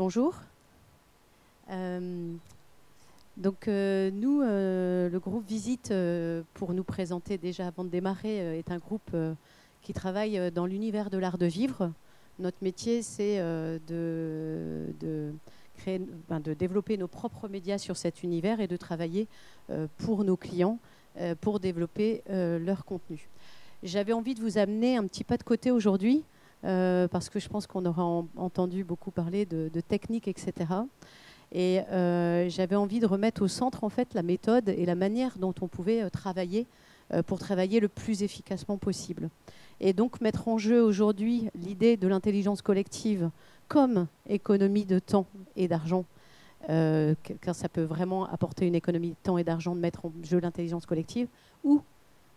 bonjour. Nous, le groupe Visite, pour nous présenter déjà avant de démarrer, est un groupe qui travaille dans l'univers de l'art de vivre. Notre métier, c'est de développer nos propres médias sur cet univers et de travailler pour nos clients pour développer leur contenu. J'avais envie de vous amener un petit pas de côté aujourd'hui parce que je pense qu'on aura entendu beaucoup parler de techniques, etc. Et j'avais envie de remettre au centre en fait la méthode et la manière dont on pouvait travailler pour travailler le plus efficacement possible. Et donc mettre en jeu aujourd'hui l'idée de l'intelligence collective comme économie de temps et d'argent, car ça peut vraiment apporter une économie de temps et d'argent de mettre en jeu l'intelligence collective, ou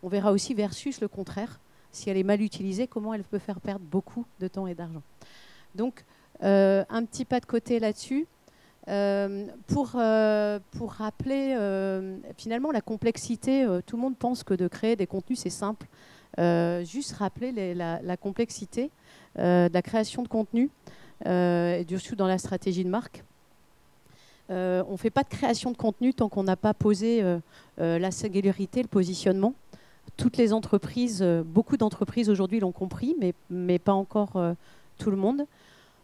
on verra aussi versus le contraire, si elle est mal utilisée, comment elle peut faire perdre beaucoup de temps et d'argent. Donc un petit pas de côté là-dessus. Pour rappeler finalement la complexité, tout le monde pense que de créer des contenus c'est simple. Juste rappeler la complexité de la création de contenu et surtout dans la stratégie de marque. On ne fait pas de création de contenu tant qu'on n'a pas posé la singularité, le positionnement. Toutes les entreprises, beaucoup d'entreprises aujourd'hui l'ont compris, mais pas encore tout le monde.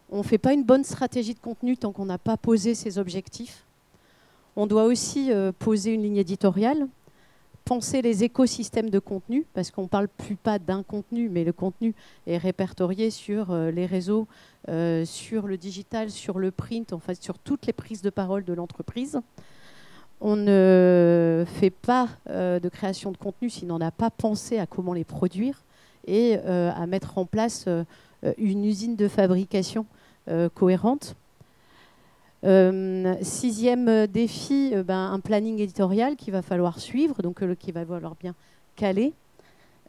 On ne fait pas une bonne stratégie de contenu tant qu'on n'a pas posé ses objectifs. On doit aussi poser une ligne éditoriale, penser les écosystèmes de contenu, parce qu'on ne parle plus pas d'un contenu, mais le contenu est répertorié sur les réseaux, sur le digital, sur le print, enfin sur toutes les prises de parole de l'entreprise. On ne fait pas de création de contenu si on n'a pas pensé à comment les produire et à mettre en place une usine de fabrication cohérente. Sixième défi, un planning éditorial qu'il va falloir suivre, donc qu'il va falloir bien caler.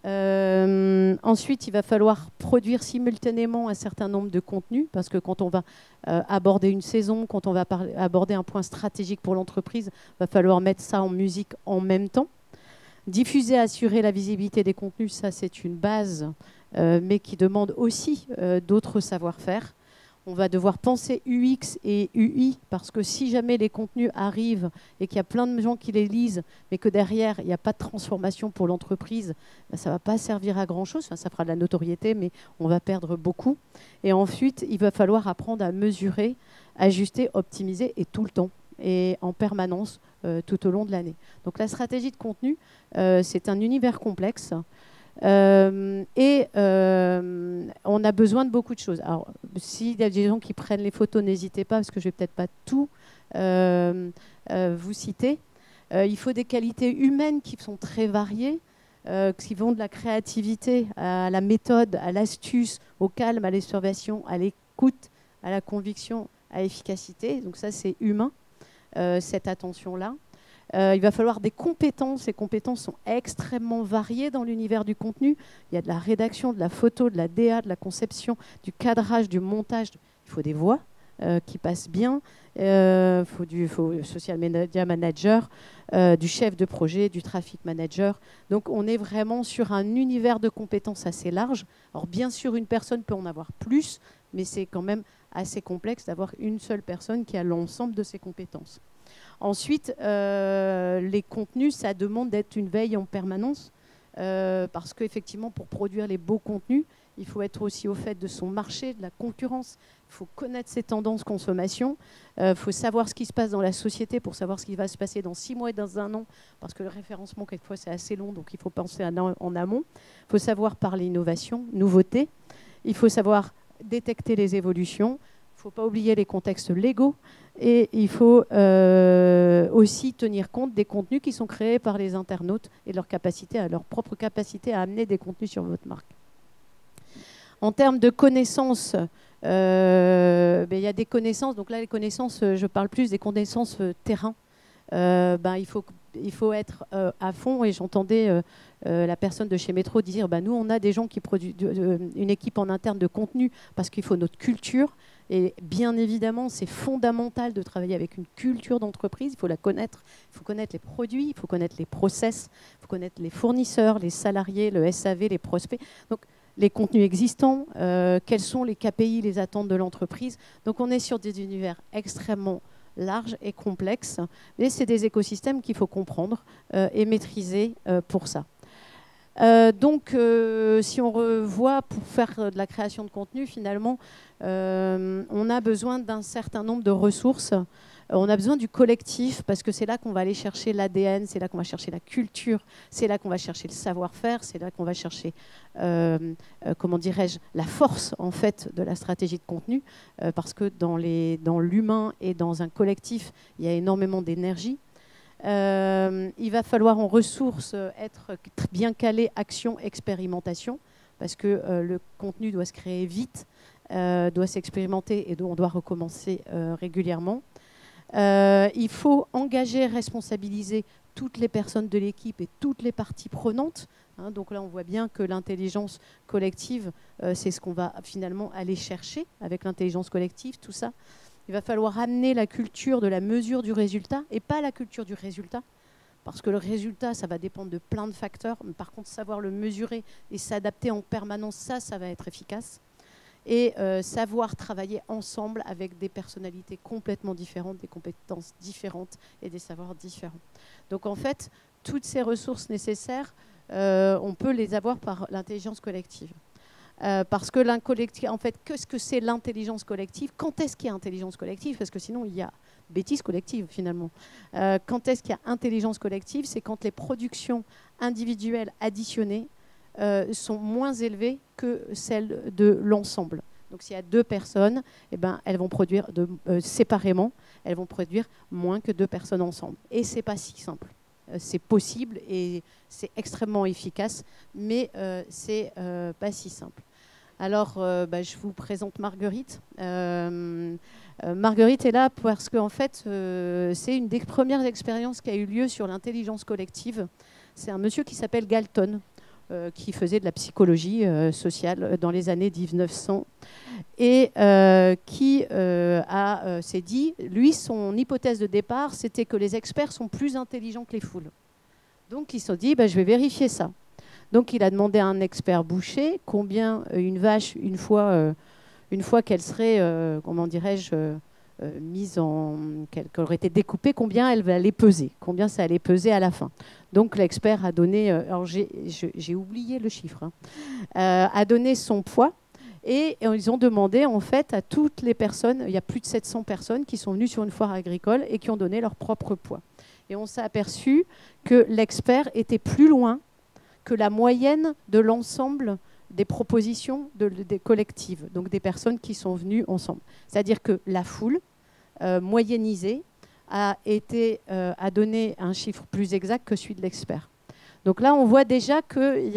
Ensuite, il va falloir produire simultanément un certain nombre de contenus, parce que quand on va aborder une saison, quand on va aborder un point stratégique pour l'entreprise, il va falloir mettre ça en musique en même temps. Diffuser, assurer la visibilité des contenus, ça c'est une base, mais qui demande aussi d'autres savoir-faire. On va devoir penser UX et UI, parce que si jamais les contenus arrivent et qu'il y a plein de gens qui les lisent, mais que derrière, il n'y a pas de transformation pour l'entreprise, ça ne va pas servir à grand-chose. Enfin, ça fera de la notoriété, mais on va perdre beaucoup. Et ensuite, il va falloir apprendre à mesurer, ajuster, optimiser, et tout le temps, et en permanence, tout au long de l'année. Donc la stratégie de contenu, c'est un univers complexe. On a besoin de beaucoup de choses. Alors, s'il y a des gens qui prennent les photos, n'hésitez pas, parce que je ne vais peut-être pas tout vous citer. Il faut des qualités humaines qui sont très variées, qui vont de la créativité à la méthode, à l'astuce, au calme, à l'observation, à l'écoute, à la conviction, à l'efficacité. Donc ça, c'est humain, cette attention-là. Il va falloir des compétences. Ces compétences sont extrêmement variées dans l'univers du contenu. Il y a de la rédaction, de la photo, de la DA, de la conception, du cadrage, du montage. Il faut des voix qui passent bien. Il faut social media manager, du chef de projet, du traffic manager. Donc on est vraiment sur un univers de compétences assez large. Alors bien sûr, une personne peut en avoir plus, mais c'est quand même assez complexe d'avoir une seule personne qui a l'ensemble de ses compétences. Ensuite, les contenus, ça demande d'être une veille en permanence parce qu'effectivement, pour produire les beaux contenus, il faut être aussi au fait de son marché, de la concurrence. Il faut connaître ses tendances consommation. Il faut savoir ce qui se passe dans la société pour savoir ce qui va se passer dans 6 mois et dans 1 an, parce que le référencement, quelquefois, c'est assez long, donc il faut penser en amont. Il faut savoir parler innovation, nouveauté. Il faut savoir détecter les évolutions. Il ne faut pas oublier les contextes légaux. Et il faut aussi tenir compte des contenus qui sont créés par les internautes et leur propre capacité à amener des contenus sur votre marque. En termes de connaissances, il y a des connaissances. Donc là, les connaissances, je parle plus des connaissances terrain. Il faut être à fond. Et j'entendais la personne de chez Métro dire nous, on a des gens qui produisent une équipe en interne de contenu parce qu'il faut notre culture. Et bien évidemment, c'est fondamental de travailler avec une culture d'entreprise. Il faut la connaître. Il faut connaître les produits, il faut connaître les process, il faut connaître les fournisseurs, les salariés, le SAV, les prospects. Donc, les contenus existants, quels sont les KPI, les attentes de l'entreprise. Donc on est sur des univers extrêmement larges et complexes, mais c'est des écosystèmes qu'il faut comprendre et maîtriser pour ça. Donc, si on revoit, pour faire de la création de contenu, finalement, on a besoin d'un certain nombre de ressources. On a besoin du collectif, parce que c'est là qu'on va aller chercher l'ADN, c'est là qu'on va chercher la culture, c'est là qu'on va chercher le savoir-faire, c'est là qu'on va chercher, comment dirais-je, la force, en fait, de la stratégie de contenu, parce que dans l'humain et dans un collectif, il y a énormément d'énergie. Il va falloir en ressources être bien calé action, expérimentation, parce que le contenu doit se créer vite, doit s'expérimenter et on doit recommencer régulièrement. Il faut engager, responsabiliser toutes les personnes de l'équipe et toutes les parties prenantes. Hein, donc là, on voit bien que l'intelligence collective, c'est ce qu'on va finalement aller chercher avec l'intelligence collective, tout ça. Il va falloir amener la culture de la mesure du résultat et pas la culture du résultat. Parce que le résultat, ça va dépendre de plein de facteurs. Mais par contre, savoir le mesurer et s'adapter en permanence, ça va être efficace. Et savoir travailler ensemble avec des personnalités complètement différentes, des compétences différentes et des savoirs différents. Donc en fait, toutes ces ressources nécessaires, on peut les avoir par l'intelligence collective. Parce que en fait, qu'est-ce que c'est l'intelligence collective? Quand est-ce qu'il y a intelligence collective? Parce que sinon, il y a bêtise collective, finalement. Quand est-ce qu'il y a intelligence collective? C'est quand les productions individuelles additionnées sont moins élevées que celles de l'ensemble. Donc, s'il y a 2 personnes, eh ben, elles vont produire séparément, elles vont produire moins que 2 personnes ensemble. Et ce n'est pas si simple. C'est possible et c'est extrêmement efficace, mais c'est pas si simple. Alors, je vous présente Marguerite. Marguerite est là parce qu'en fait, c'est une des premières expériences qui a eu lieu sur l'intelligence collective. C'est un monsieur qui s'appelle Galton, qui faisait de la psychologie sociale dans les années 1900 et qui s'est dit, lui, son hypothèse de départ, c'était que les experts sont plus intelligents que les foules. Donc, il s'est dit, je vais vérifier ça. Donc, il a demandé à un expert boucher combien une vache, une fois qu'elle serait, comment dirais-je, qu'elle aurait été découpée, combien elle allait peser, combien ça allait peser à la fin. Donc, l'expert a donné, alors j'ai oublié le chiffre, hein, a donné son poids. Et ils ont demandé en fait à toutes les personnes, il y a plus de 700 personnes qui sont venues sur une foire agricole et qui ont donné leur propre poids. Et on s'est aperçu que l'expert était plus loin que la moyenne de l'ensemble des propositions des collectives, donc des personnes qui sont venues ensemble. C'est-à-dire que la foule moyennisée a donné un chiffre plus exact que celui de l'expert. Donc là, on voit déjà que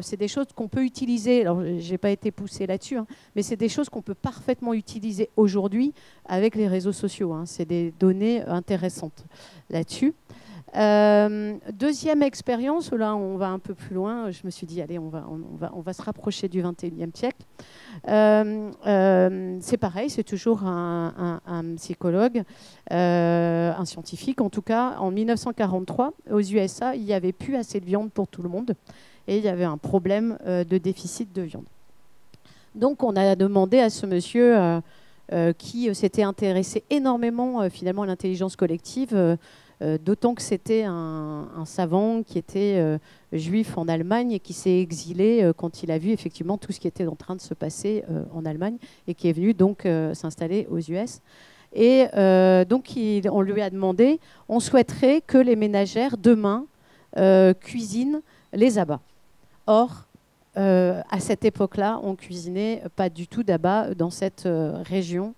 c'est des choses qu'on peut utiliser. Alors, je n'ai pas été poussée là-dessus, hein, mais c'est des choses qu'on peut parfaitement utiliser aujourd'hui avec les réseaux sociaux. Hein. C'est des données intéressantes là-dessus. Deuxième expérience, là on va un peu plus loin, je me suis dit allez on va se rapprocher du 21e siècle. C'est pareil, c'est toujours un psychologue, un scientifique en tout cas. En 1943, aux USA, il n'y avait plus assez de viande pour tout le monde et il y avait un problème de déficit de viande. Donc on a demandé à ce monsieur qui s'était intéressé énormément finalement à l'intelligence collective, d'autant que c'était un savant qui était juif en Allemagne et qui s'est exilé quand il a vu effectivement tout ce qui était en train de se passer en Allemagne et qui est venu donc s'installer aux US. Et donc on lui a demandé, on souhaiterait que les ménagères demain cuisinent les abats. Or, à cette époque-là, on cuisinait pas du tout d'abats dans cette région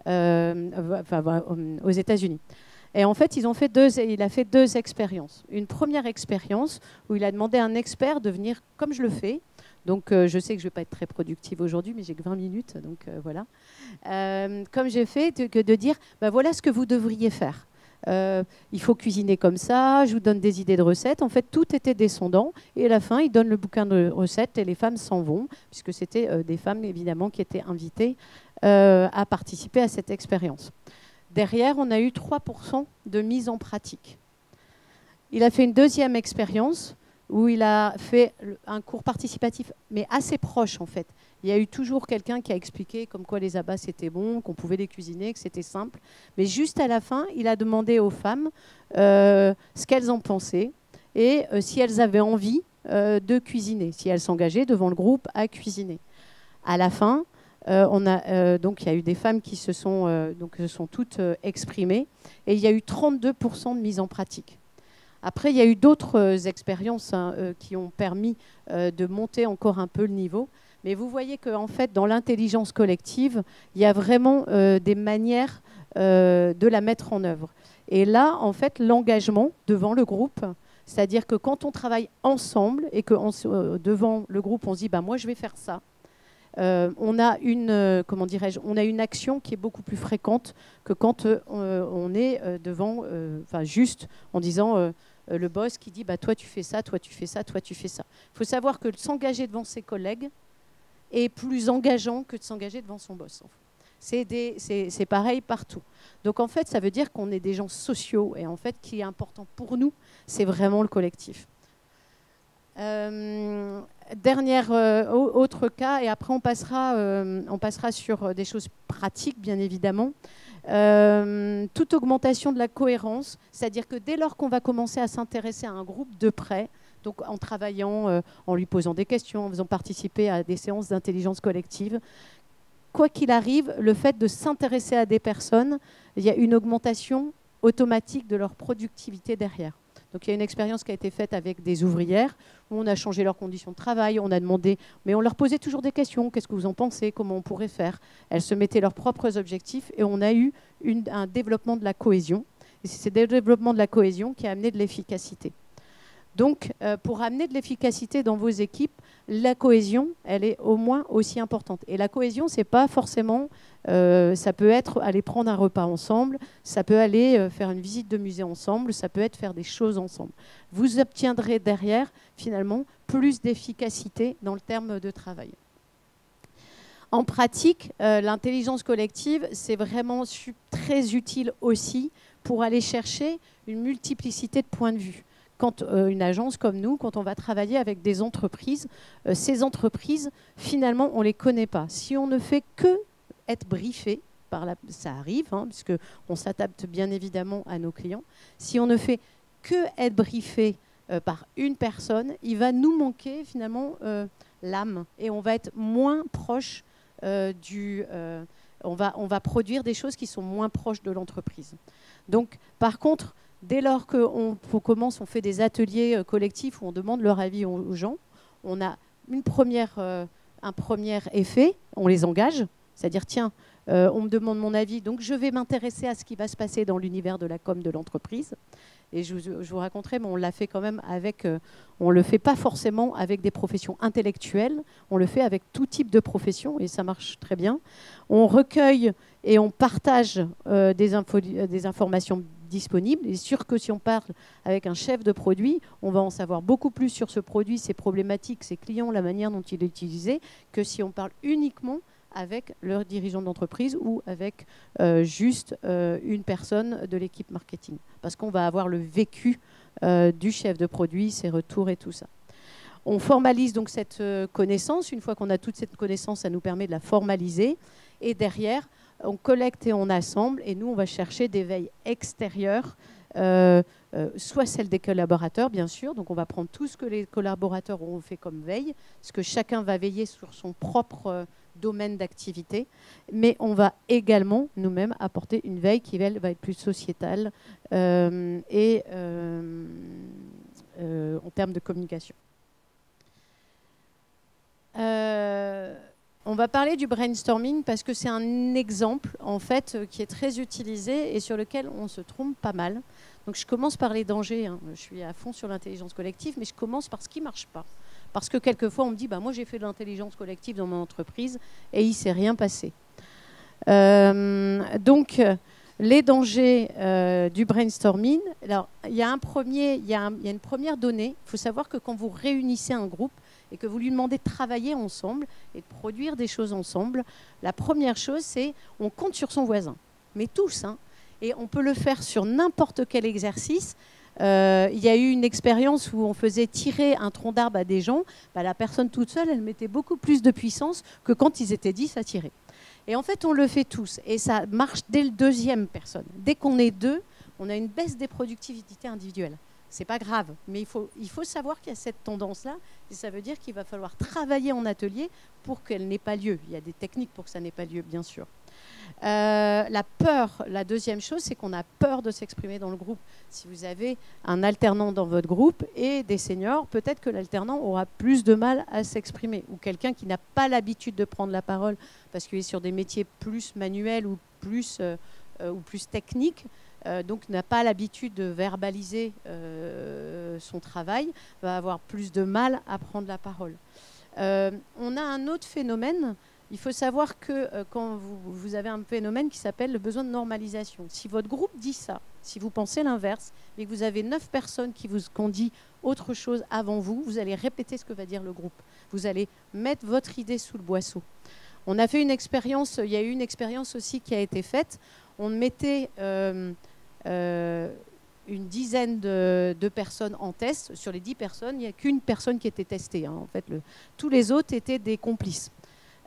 aux États-Unis. Et en fait, il a fait 2 expériences. Une première expérience où il a demandé à un expert de venir comme je le fais. Donc, je sais que je ne vais pas être très productive aujourd'hui, mais j'ai que 20 minutes, donc voilà. Comme j'ai fait, de dire, voilà ce que vous devriez faire. Il faut cuisiner comme ça, je vous donne des idées de recettes. En fait, tout était descendant. Et à la fin, il donne le bouquin de recettes et les femmes s'en vont, puisque c'était des femmes, évidemment, qui étaient invitées à participer à cette expérience. Derrière, on a eu 3% de mise en pratique. Il a fait une deuxième expérience où il a fait un cours participatif, mais assez proche en fait. Il y a eu toujours quelqu'un qui a expliqué comme quoi les abats c'était bon, qu'on pouvait les cuisiner, que c'était simple. Mais juste à la fin, il a demandé aux femmes ce qu'elles en pensaient et si elles avaient envie de cuisiner, si elles s'engageaient devant le groupe à cuisiner. À la fin, donc il y a eu des femmes qui se sont toutes exprimées et il y a eu 32% de mise en pratique. Après, il y a eu d'autres expériences qui ont permis de monter encore un peu le niveau. Mais vous voyez qu'en fait, dans l'intelligence collective, il y a vraiment des manières de la mettre en œuvre. Et là, en fait, l'engagement devant le groupe, c'est-à-dire que quand on travaille ensemble et que devant le groupe, on se dit bah, « moi, je vais faire ça », on a une action qui est beaucoup plus fréquente que quand on est devant, juste en disant le boss qui dit bah, « toi, tu fais ça, toi, tu fais ça, toi, tu fais ça ». Il faut savoir que s'engager devant ses collègues est plus engageant que de s'engager devant son boss. C'est pareil partout. Donc en fait, ça veut dire qu'on est des gens sociaux et en fait, ce qui est important pour nous, c'est vraiment le collectif. Autre cas, et après on passera sur des choses pratiques, bien évidemment. Toute augmentation de la cohérence, c'est-à-dire que dès lors qu'on va commencer à s'intéresser à un groupe de près, donc en travaillant, en lui posant des questions, en faisant participer à des séances d'intelligence collective, quoi qu'il arrive, le fait de s'intéresser à des personnes, il y a une augmentation automatique de leur productivité derrière. Donc il y a une expérience qui a été faite avec des ouvrières où on a changé leurs conditions de travail, on a demandé, mais on leur posait toujours des questions, qu'est-ce que vous en pensez, comment on pourrait faire. Elles se mettaient leurs propres objectifs et on a eu un développement de la cohésion. Et c'est ce développement de la cohésion qui a amené de l'efficacité. Donc, pour amener de l'efficacité dans vos équipes, la cohésion, elle est au moins aussi importante. Et la cohésion, c'est pas forcément, ça peut être aller prendre un repas ensemble, ça peut aller faire une visite de musée ensemble, ça peut être faire des choses ensemble. Vous obtiendrez derrière, finalement, plus d'efficacité dans le terme de travail. En pratique, l'intelligence collective, c'est vraiment très utile aussi pour aller chercher une multiplicité de points de vue. Quand une agence comme nous, quand on va travailler avec des entreprises, ces entreprises, finalement, on ne les connaît pas. Si on ne fait que être briefé, ça arrive, hein, puisqu'on s'adapte bien évidemment à nos clients, si on ne fait que être briefé par une personne, il va nous manquer finalement l'âme et on va être moins proche on va produire des choses qui sont moins proches de l'entreprise. Donc, par contre, dès lors qu'on commence, on fait des ateliers collectifs où on demande leur avis aux gens, on a un premier effet, on les engage, c'est-à-dire tiens, on me demande mon avis, donc je vais m'intéresser à ce qui va se passer dans l'univers de la com de l'entreprise. Et je vous raconterai, mais on l'a fait quand même on ne le fait pas forcément avec des professions intellectuelles, on le fait avec tout type de profession et ça marche très bien. On recueille et on partage des informations disponibles. Et sûr que si on parle avec un chef de produit, on va en savoir beaucoup plus sur ce produit, ses problématiques, ses clients, la manière dont il est utilisé, que si on parle uniquement avec leur dirigeant d'entreprise ou avec juste une personne de l'équipe marketing. Parce qu'on va avoir le vécu du chef de produit, ses retours et tout ça. On formalise donc cette connaissance. Une fois qu'on a toute cette connaissance, ça nous permet de la formaliser. Et derrière, on collecte et on assemble. Et nous, on va chercher des veilles extérieures, soit celles des collaborateurs, bien sûr. Donc, on va prendre tout ce que les collaborateurs auront fait comme veille, parce que chacun va veiller sur son propre domaine d'activité, mais on va également nous-mêmes apporter une veille qui va être plus sociétale et en termes de communication. On va parler du brainstorming parce que c'est un exemple en fait qui est très utilisé et sur lequel on se trompe pas mal. Donc je commence par les dangers, hein. Je suis à fond sur l'intelligence collective, mais je commence par ce qui ne marche pas. Parce que quelquefois, on me dit bah, « moi, j'ai fait de l'intelligence collective dans mon entreprise et il ne s'est rien passé ». Donc, les dangers du brainstorming. Alors, il y a une première donnée. Il faut savoir que quand vous réunissez un groupe et que vous lui demandez de travailler ensemble et de produire des choses ensemble, la première chose, c'est on compte sur son voisin. Mais tous, hein. Et on peut le faire sur n'importe quel exercice. Il y a eu une expérience où on faisait tirer un tronc d'arbre à des gens. Bah, la personne toute seule, elle mettait beaucoup plus de puissance que quand ils étaient 10 à tirer. Et en fait, on le fait tous. Et ça marche dès le deuxième personne. Dès qu'on est deux, on a une baisse des productivités individuelles. C'est pas grave, mais il faut savoir qu'il y a cette tendance-là. Et ça veut dire qu'il va falloir travailler en atelier pour qu'elle n'ait pas lieu. Il y a des techniques pour que ça n'ait pas lieu, bien sûr. La peur, la deuxième chose, c'est qu'on a peur de s'exprimer dans le groupe. Si vous avez un alternant dans votre groupe et des seniors, peut-être que l'alternant aura plus de mal à s'exprimer. Ou quelqu'un qui n'a pas l'habitude de prendre la parole parce qu'il est sur des métiers plus manuels ou plus techniques, donc n'a pas l'habitude de verbaliser son travail, va avoir plus de mal à prendre la parole. On a un autre phénomène. Il faut savoir que quand vous avez un phénomène qui s'appelle le besoin de normalisation. Si votre groupe dit ça, si vous pensez l'inverse, et que vous avez 9 personnes qui ont dit autre chose avant vous, vous allez répéter ce que va dire le groupe. Vous allez mettre votre idée sous le boisseau. On a fait une expérience, il y a eu une expérience aussi qui a été faite. On mettait une dizaine de personnes en test. Sur les 10 personnes, il n'y a qu'une personne qui était testée. Hein. En fait, tous les autres étaient des complices.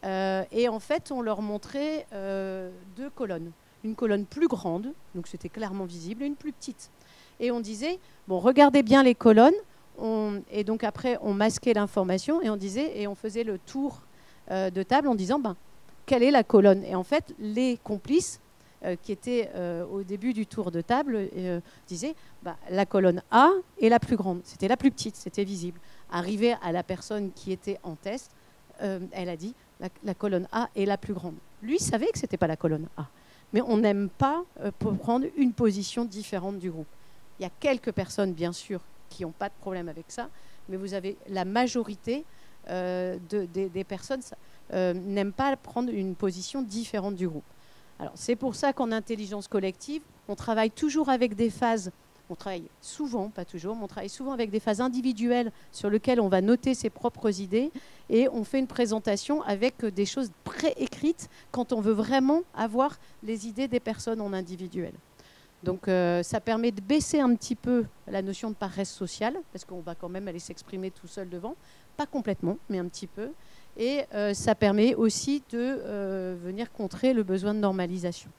Et en fait, on leur montrait 2 colonnes. Une colonne plus grande, donc c'était clairement visible, et une plus petite. Et on disait, bon, regardez bien les colonnes. Et donc après, on masquait l'information et on disait, et on faisait le tour de table en disant, ben, quelle est la colonne? Et en fait, les complices qui étaient au début du tour de table disaient, ben, la colonne A est la plus grande. C'était la plus petite, c'était visible. Arrivé à la personne qui était en test, elle a dit, la colonne A est la plus grande. Lui savait que ce n'était pas la colonne A. Mais on n'aime pas prendre une position différente du groupe. Il y a quelques personnes, bien sûr, qui n'ont pas de problème avec ça, mais vous avez la majorité des personnes n'aiment pas prendre une position différente du groupe. Alors, c'est pour ça qu'en intelligence collective, on travaille toujours avec des phases. On travaille souvent, pas toujours, mais on travaille souvent avec des phases individuelles sur lesquelles on va noter ses propres idées et on fait une présentation avec des choses préécrites quand on veut vraiment avoir les idées des personnes en individuel. Donc ça permet de baisser un petit peu la notion de paresse sociale parce qu'on va quand même aller s'exprimer tout seul devant, pas complètement, mais un petit peu. Et ça permet aussi de venir contrer le besoin de normalisation.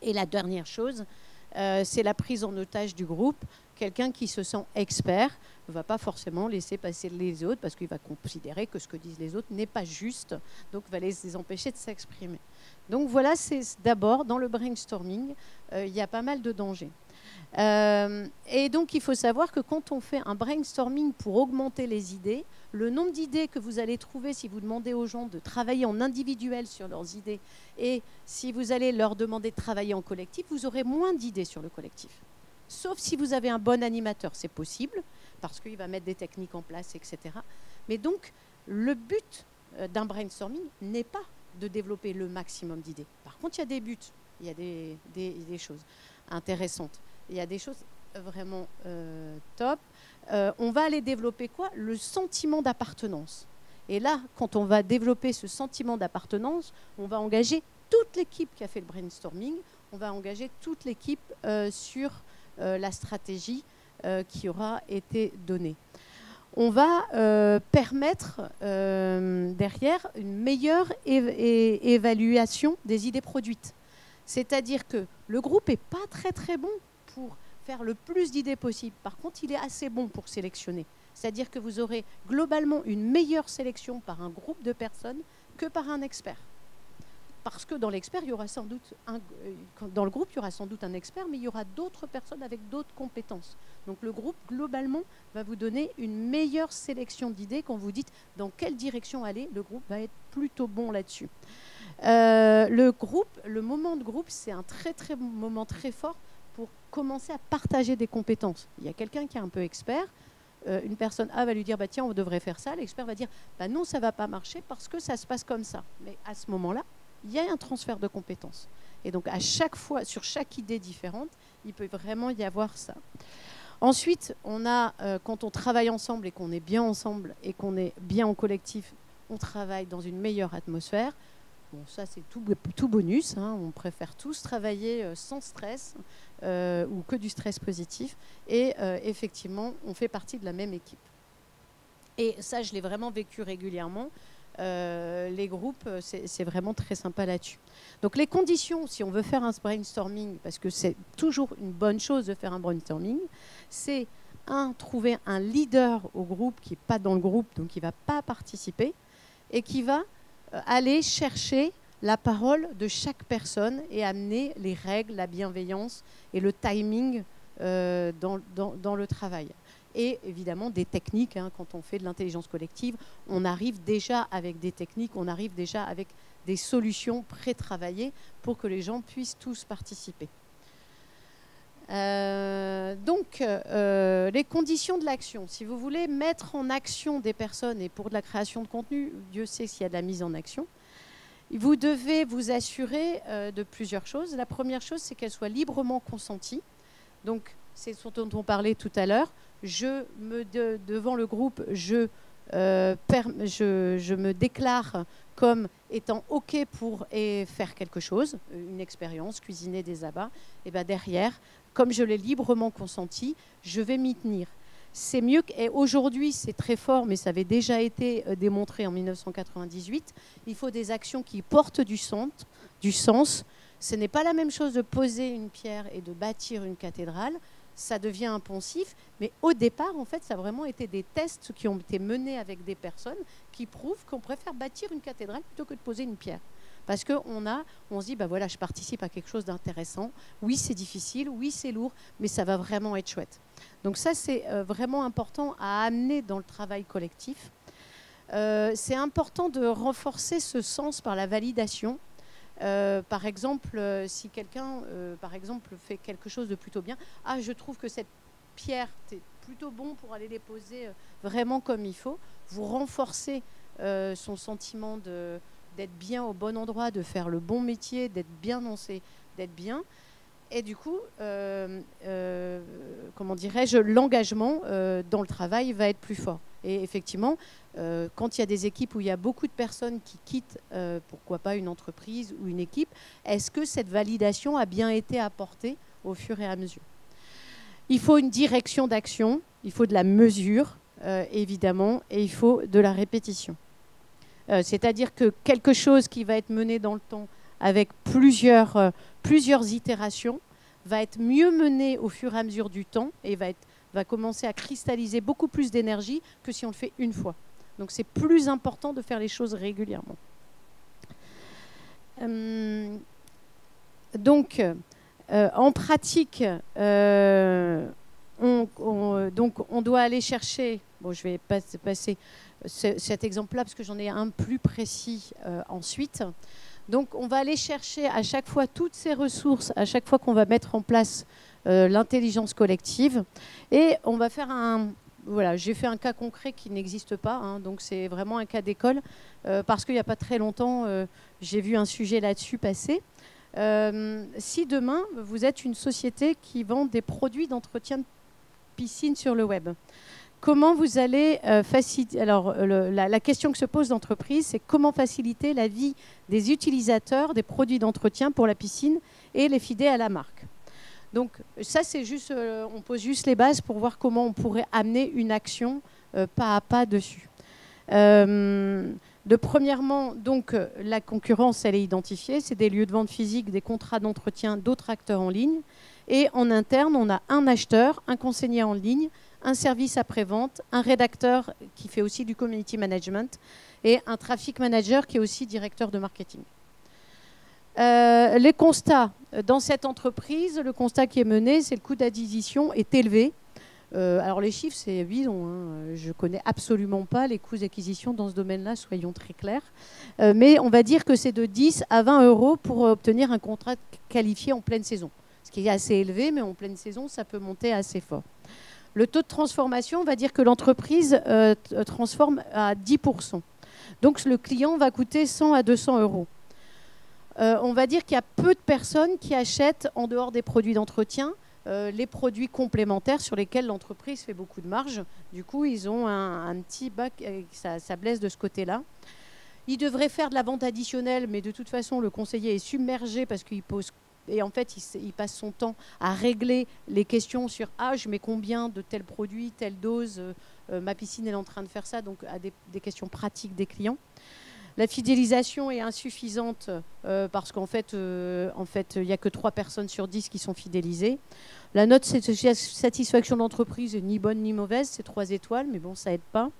Et la dernière chose, c'est la prise en otage du groupe. Quelqu'un qui se sent expert ne va pas forcément laisser passer les autres parce qu'il va considérer que ce que disent les autres n'est pas juste, donc va les empêcher de s'exprimer. Donc voilà, c'est d'abord, dans le brainstorming, il y a pas mal de dangers. Et donc il faut savoir que quand on fait un brainstorming pour augmenter les idées, le nombre d'idées que vous allez trouver si vous demandez aux gens de travailler en individuel sur leurs idées et si vous allez leur demander de travailler en collectif, vous aurez moins d'idées sur le collectif. Sauf si vous avez un bon animateur, c'est possible, parce qu'il va mettre des techniques en place, etc. Mais donc, le but d'un brainstorming n'est pas de développer le maximum d'idées. Par contre, il y a des buts, il y a des choses intéressantes, il y a des choses vraiment top. On va aller développer quoi? Le sentiment d'appartenance. Et là, quand on va développer ce sentiment d'appartenance, on va engager toute l'équipe qui a fait le brainstorming, on va engager toute l'équipe sur la stratégie qui aura été donnée. On va permettre derrière une meilleure évaluation des idées produites. C'est-à-dire que le groupe n'est pas très très bon pour faire le plus d'idées possible. Par contre, il est assez bon pour sélectionner. C'est-à-dire que vous aurez globalement une meilleure sélection par un groupe de personnes que par un expert. Parce que dans l'expert, il y aura sans doute dans le groupe, il y aura sans doute un expert, mais il y aura d'autres personnes avec d'autres compétences. Donc le groupe, globalement, va vous donner une meilleure sélection d'idées. Quand vous dites dans quelle direction aller, le groupe va être plutôt bon là-dessus. Le moment de groupe, c'est un moment très fort pour commencer à partager des compétences. Il y a quelqu'un qui est un peu expert, une personne A va lui dire bah, tiens, on devrait faire ça. L'expert va dire bah, non, ça ne va pas marcher parce que ça se passe comme ça. Mais à ce moment-là, il y a un transfert de compétences. Et donc, à chaque fois, sur chaque idée différente, il peut vraiment y avoir ça. Ensuite, on a, quand on travaille ensemble et qu'on est bien ensemble et qu'on est bien en collectif, on travaille dans une meilleure atmosphère. Bon, ça, c'est tout bonus, hein. On préfère tous travailler sans stress ou que du stress positif. Et effectivement, on fait partie de la même équipe. Et ça, je l'ai vraiment vécu régulièrement. Les groupes, c'est vraiment très sympa là-dessus. Donc les conditions, si on veut faire un brainstorming, parce que c'est toujours une bonne chose de faire un brainstorming, c'est trouver un leader au groupe qui n'est pas dans le groupe, donc qui ne va pas participer, et qui va aller chercher la parole de chaque personne et amener les règles, la bienveillance et le timing dans le travail. Et évidemment des techniques, hein, quand on fait de l'intelligence collective, on arrive déjà avec des techniques, on arrive déjà avec des solutions pré-travaillées pour que les gens puissent tous participer. Donc, les conditions de l'action. Si vous voulez mettre en action des personnes, et pour de la création de contenu, Dieu sait s'il y a de la mise en action, vous devez vous assurer de plusieurs choses. La première chose, c'est qu'elle soit librement consentie. Donc, c'est ce dont on parlait tout à l'heure. Devant le groupe, je me déclare comme étant OK pour faire quelque chose, une expérience, cuisiner des abats. Et bien derrière, comme je l'ai librement consenti, je vais m'y tenir. C'est mieux et aujourd'hui, c'est très fort, mais ça avait déjà été démontré en 1998. Il faut des actions qui portent du sens. Ce n'est pas la même chose de poser une pierre et de bâtir une cathédrale. Ça devient impensif, mais au départ, en fait, ça a vraiment été des tests qui ont été menés avec des personnes qui prouvent qu'on préfère bâtir une cathédrale plutôt que de poser une pierre. Parce qu'on se dit, bah voilà, je participe à quelque chose d'intéressant. Oui, c'est difficile, oui, c'est lourd, mais ça va vraiment être chouette. Donc ça, c'est vraiment important à amener dans le travail collectif. C'est important de renforcer ce sens par la validation. Par exemple, si quelqu'un fait quelque chose de plutôt bien, je trouve que cette pierre, c'est plutôt bon pour aller les poser vraiment comme il faut. Vous renforcez son sentiment d'être bien au bon endroit, de faire le bon métier, d'être bien lancé, d'être bien. Et du coup, comment dirais-je, l'engagement dans le travail va être plus fort. Et effectivement, quand il y a des équipes où il y a beaucoup de personnes qui quittent, pourquoi pas une entreprise ou une équipe, est-ce que cette validation a bien été apportée au fur et à mesure? Il faut une direction d'action, il faut de la mesure, évidemment, et il faut de la répétition. C'est-à-dire que quelque chose qui va être mené dans le temps avec plusieurs itérations va être mieux mené au fur et à mesure du temps et va commencer à cristalliser beaucoup plus d'énergie que si on le fait une fois. Donc c'est plus important de faire les choses régulièrement. Donc en pratique, on doit aller chercher, bon je vais passer cet exemple-là parce que j'en ai un plus précis ensuite. Donc on va aller chercher à chaque fois toutes ces ressources, à chaque fois qu'on va mettre en place l'intelligence collective. Et on va faire voilà, j'ai fait un cas concret qui n'existe pas, hein, donc c'est vraiment un cas d'école, parce qu'il n'y a pas très longtemps, j'ai vu un sujet là-dessus passer. Si demain, vous êtes une société qui vend des produits d'entretien de piscine sur le web, comment vous allez faciliter... Alors, la question que se pose l'entreprise, c'est comment faciliter la vie des utilisateurs des produits d'entretien pour la piscine et les fider à la marque. Donc, ça, c'est juste... on pose juste les bases pour voir comment on pourrait amener une action pas à pas dessus. Premièrement, donc, la concurrence, elle est identifiée. C'est des lieux de vente physique, des contrats d'entretien d'autres acteurs en ligne. Et en interne, on a un acheteur, un conseiller en ligne, un service après-vente, un rédacteur qui fait aussi du community management et un traffic manager qui est aussi directeur de marketing. Les constats dans cette entreprise, le constat qui est mené, c'est que le coût d'acquisition est élevé. Alors les chiffres, c'est bidon, hein. Je ne connais absolument pas les coûts d'acquisition dans ce domaine-là, soyons très clairs. Mais on va dire que c'est de 10 à 20 euros pour obtenir un contrat qualifié en pleine saison. Ce qui est assez élevé, mais en pleine saison, ça peut monter assez fort. Le taux de transformation, on va dire que l'entreprise transforme à 10%. Donc le client va coûter 100 à 200 euros. On va dire qu'il y a peu de personnes qui achètent, en dehors des produits d'entretien, les produits complémentaires sur lesquels l'entreprise fait beaucoup de marge. Du coup, ils ont un petit bac, ça blesse de ce côté-là. Il devrait faire de la vente additionnelle, mais de toute façon, le conseiller est submergé parce qu'il pose... Et en fait, il passe son temps à régler les questions sur « Ah, je mets combien de tel produit, telle dose ma piscine est en train de faire ça », donc à des questions pratiques des clients. La fidélisation est insuffisante parce qu'en fait, il n'y a que 3 personnes sur 10 qui sont fidélisées. La note satisfaction d'entreprise est ni bonne ni mauvaise, c'est 3 étoiles, mais bon, ça n'aide pas.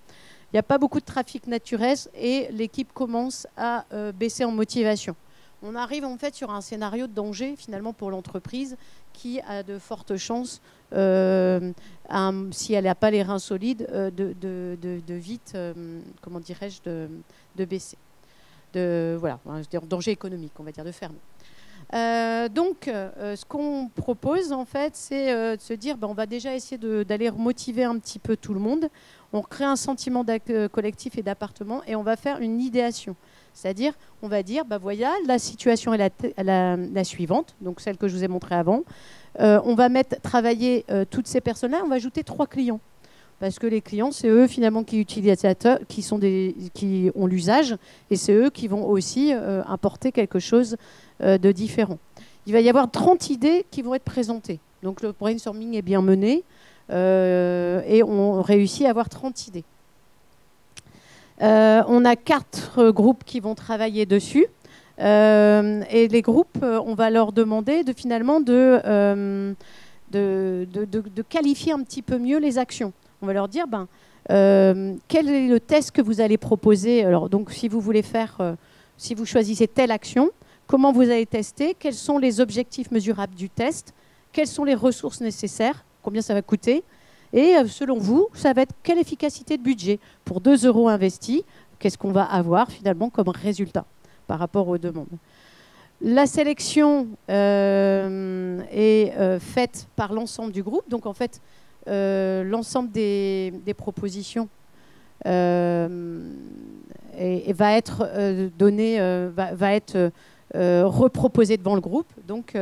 Il n'y a pas beaucoup de trafic naturel et l'équipe commence à baisser en motivation. On arrive en fait sur un scénario de danger finalement pour l'entreprise qui a de fortes chances, si elle n'a pas les reins solides, de vite, comment dirais-je, de baisser. Voilà, un danger économique, on va dire, de fermer. Ce qu'on propose en fait, c'est de se dire, on va déjà essayer d'aller motiver un petit peu tout le monde. On crée un sentiment collectif et d'appartement et on va faire une idéation. C'est-à-dire, on va dire, voilà, la situation est la suivante, donc celle que je vous ai montrée avant. On va travailler toutes ces personnes-là, on va ajouter 3 clients. Parce que les clients, c'est eux finalement qui ont l'usage et c'est eux qui vont aussi apporter quelque chose de différent. Il va y avoir 30 idées qui vont être présentées. Donc le brainstorming est bien mené et on réussit à avoir 30 idées. On a 4 groupes qui vont travailler dessus. Et les groupes, on va leur demander finalement de qualifier un petit peu mieux les actions. On va leur dire, quel est le test que vous allez proposer. Alors, donc, si vous voulez si vous choisissez telle action, comment vous allez tester, quels sont les objectifs mesurables du test, quelles sont les ressources nécessaires, combien ça va coûter, et selon vous, ça va être quelle efficacité de budget. Pour 2 € investis, qu'est-ce qu'on va avoir finalement comme résultat par rapport aux demandes. La sélection est faite par l'ensemble du groupe, donc en fait, l'ensemble des propositions va être reproposé devant le groupe. Donc,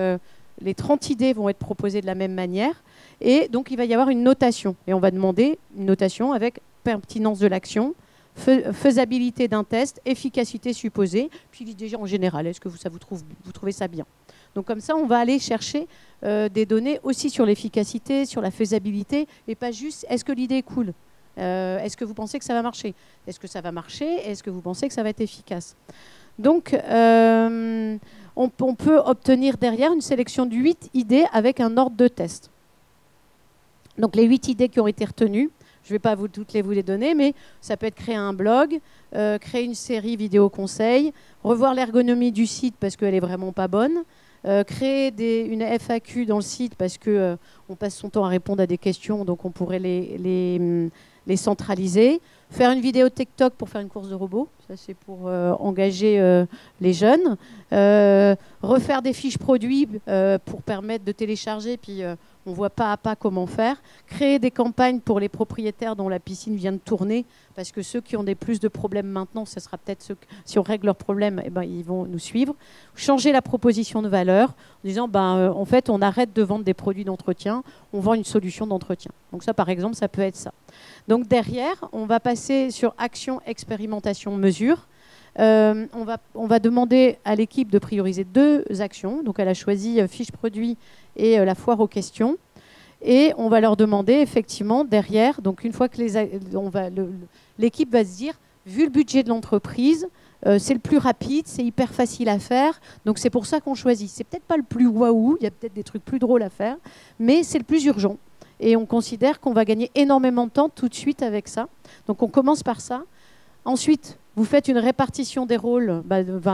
les 30 idées vont être proposées de la même manière. Et donc, il va y avoir une notation. Et on va demander une notation avec pertinence de l'action, faisabilité d'un test, efficacité supposée, puis déjà en général, est-ce que vous trouvez ça bien? Donc comme ça, on va aller chercher des données aussi sur l'efficacité, sur la faisabilité, et pas juste est-ce que l'idée est cool, est-ce que vous pensez que ça va marcher, est-ce que ça va marcher, est-ce que vous pensez que ça va être efficace. Donc on peut obtenir derrière une sélection de 8 idées avec un ordre de test. Donc les 8 idées qui ont été retenues, je ne vais pas toutes vous les donner, mais ça peut être créer un blog, créer une série vidéo conseils, revoir l'ergonomie du site parce qu'elle n'est vraiment pas bonne, créer une FAQ dans le site parce qu'on passe son temps à répondre à des questions, donc on pourrait les centraliser, faire une vidéo TikTok pour faire une course de robots, ça c'est pour engager les jeunes, refaire des fiches produits pour permettre de télécharger, puis on voit pas à pas comment faire. Créer des campagnes pour les propriétaires dont la piscine vient de tourner, parce que ceux qui ont plus de problèmes maintenant, ce sera peut-être ceux si on règle leurs problèmes, ils vont nous suivre. Changer la proposition de valeur en disant, en fait, on arrête de vendre des produits d'entretien, on vend une solution d'entretien. Donc ça, par exemple, ça peut être ça. Donc derrière, on va passer sur action, expérimentation, mesure. On va demander à l'équipe de prioriser 2 actions. Donc elle a choisi fiche produit et la foire aux questions. Et on va leur demander effectivement derrière, donc une fois que l'équipe va se dire, vu le budget de l'entreprise, c'est le plus rapide, c'est hyper facile à faire, donc c'est pour ça qu'on choisit. C'est peut-être pas le plus waouh, il y a peut-être des trucs plus drôles à faire, mais c'est le plus urgent. Et on considère qu'on va gagner énormément de temps tout de suite avec ça. Donc on commence par ça. Ensuite, vous faites une répartition des rôles.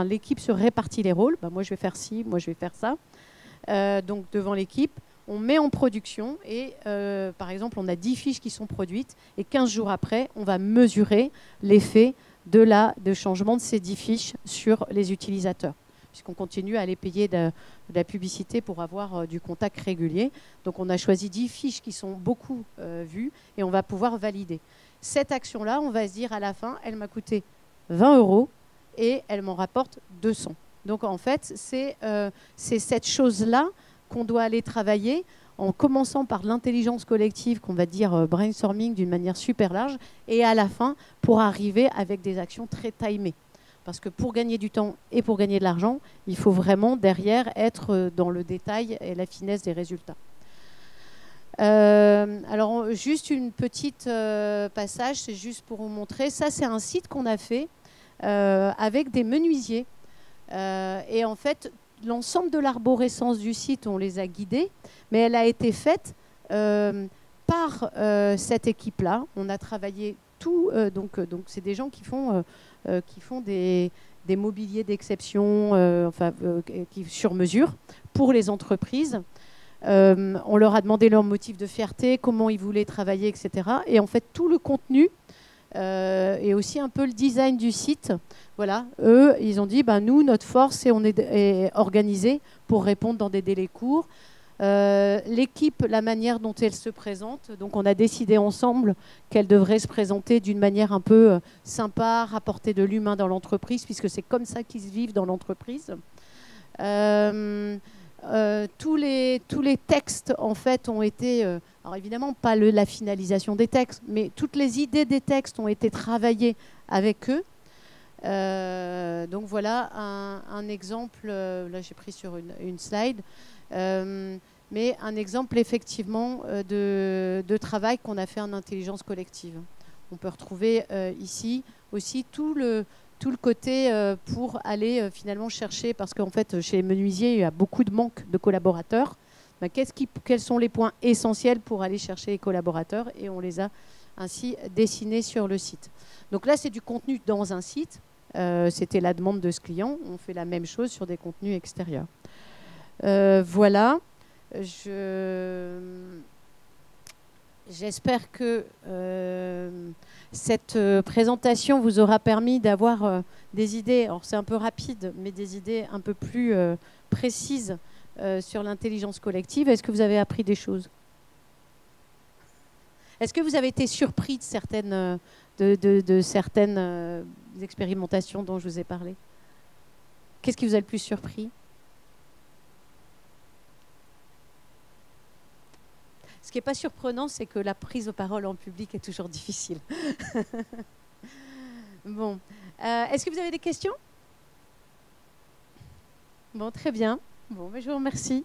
L'équipe se répartit les rôles. Moi, je vais faire ci, moi, je vais faire ça. Donc, devant l'équipe, on met en production et, par exemple, on a 10 fiches qui sont produites et 15 jours après, on va mesurer l'effet de changement de ces 10 fiches sur les utilisateurs, puisqu'on continue à les payer de la publicité pour avoir du contact régulier. Donc, on a choisi 10 fiches qui sont beaucoup vues et on va pouvoir valider. Cette action-là, on va se dire à la fin, elle m'a coûté 20 € et elle m'en rapporte 200. Donc en fait, c'est cette chose-là qu'on doit aller travailler en commençant par l'intelligence collective, qu'on va dire brainstorming d'une manière super large, et à la fin, pour arriver avec des actions très timées. Parce que pour gagner du temps et pour gagner de l'argent, il faut vraiment derrière être dans le détail et la finesse des résultats. Alors, juste une petite passage, c'est juste pour vous montrer. Ça, c'est un site qu'on a fait avec des menuisiers. Et en fait, l'ensemble de l'arborescence du site, on les a guidés, mais elle a été faite par cette équipe-là. On a travaillé tout, donc c'est des gens qui font des mobiliers d'exception, sur mesure pour les entreprises. On leur a demandé leur motif de fierté, comment ils voulaient travailler, etc. Et en fait, tout le contenu et aussi un peu le design du site, voilà, eux, ils ont dit, nous, notre force, c'est on est organisé pour répondre dans des délais courts. L'équipe, la manière dont elle se présente, donc on a décidé ensemble qu'elle devrait se présenter d'une manière un peu sympa, rapporter de l'humain dans l'entreprise, puisque c'est comme ça qu'ils vivent dans l'entreprise. Tous les textes, en fait, ont été... alors évidemment, pas la finalisation des textes, mais toutes les idées des textes ont été travaillées avec eux. Donc voilà un exemple, là j'ai pris sur une slide, mais un exemple effectivement de travail qu'on a fait en intelligence collective. On peut retrouver ici aussi tout le côté pour aller finalement chercher, parce qu'en fait chez les menuisiers il y a beaucoup de manque de collaborateurs. Quels sont les points essentiels pour aller chercher les collaborateurs, et on les a ainsi dessinés sur le site. Donc là c'est du contenu dans un site. C'était la demande de ce client. On fait la même chose sur des contenus extérieurs. Voilà. J'espère que cette présentation vous aura permis d'avoir des idées, alors c'est un peu rapide, mais des idées un peu plus précises sur l'intelligence collective. Est-ce que vous avez appris des choses? Est-ce que vous avez été surpris de certaines... de certaines expérimentations dont je vous ai parlé? Qu'est-ce qui vous a le plus surpris? Ce qui n'est pas surprenant, c'est que la prise de parole en public est toujours difficile. Bon. Est-ce que vous avez des questions? Bon, très bien. Bon, mais je vous remercie.